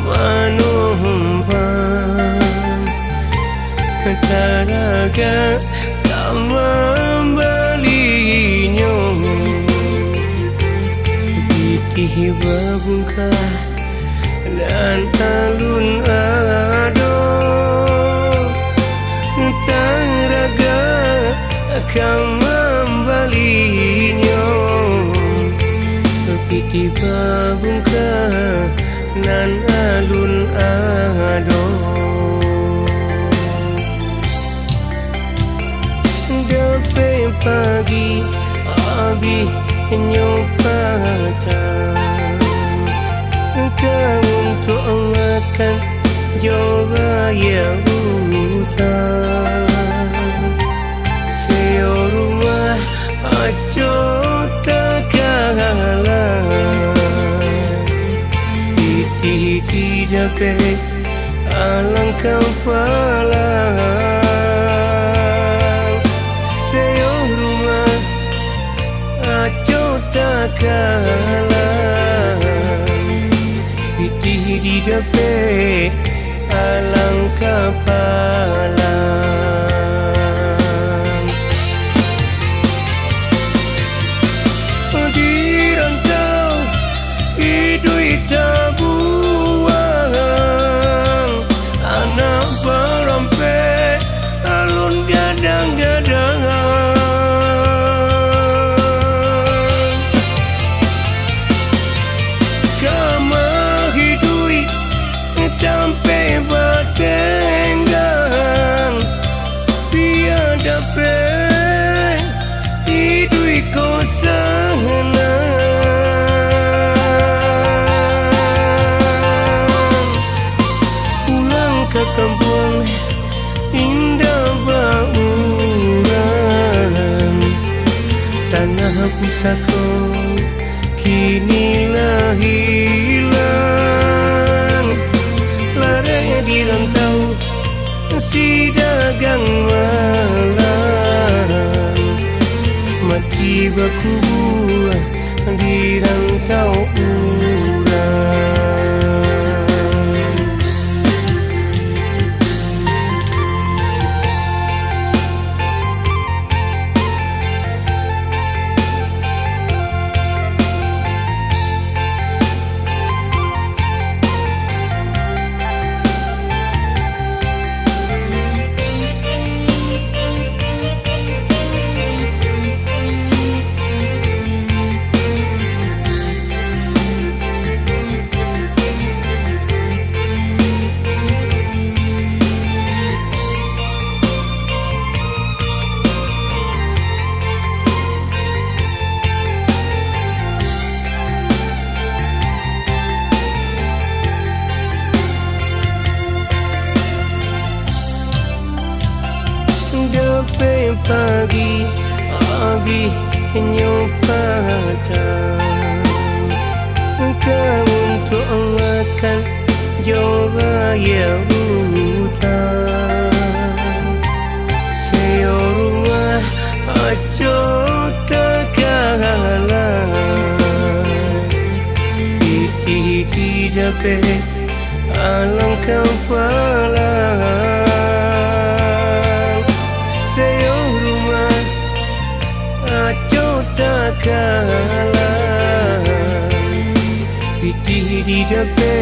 manumpang taraga tak membalinya pitih babungkah dan alun ado taraga akan membalinya pitih babungkah dan alun ado gape pagi abi nyopatan kau untuk makan juga ya hutan seo rumah aco tak kalah iti dape alang kepala seo rumah aco tak kalah iti dape alang kepala di rantau hidup tabuang anak berampe alun gadang-gadang kama hidup sampai bertenggang tiada pe hidup kosana pulang ke kampung indah bauran tanah pusaka kinilah hilang lari di rantau si dagang malam mati baku buah di rantau urang gape pagi abi nyopatan kau untuk makan juga ya hutan seo rumah aco tak kalah iti dape alang kepala seo rumah aco tak kalah pitih di dape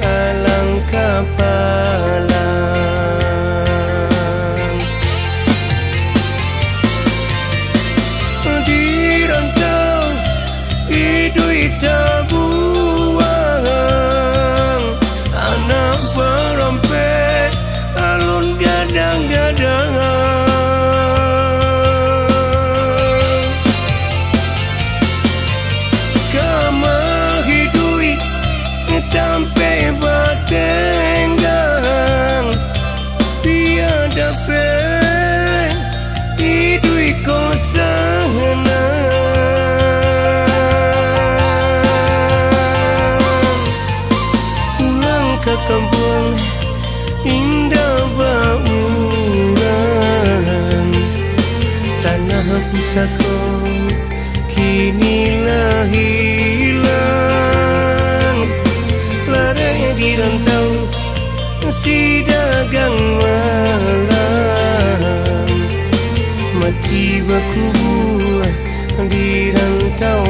alang kepala di rantau hidup tabuang anak berampe alun gadang-gadang kama hidup sampai bertenggang tiada pe hidup kosana pulang ke kampung indah bauran tanah pusaka kinilah hilang lari rantau si dagang malam, mati berkubur di rantau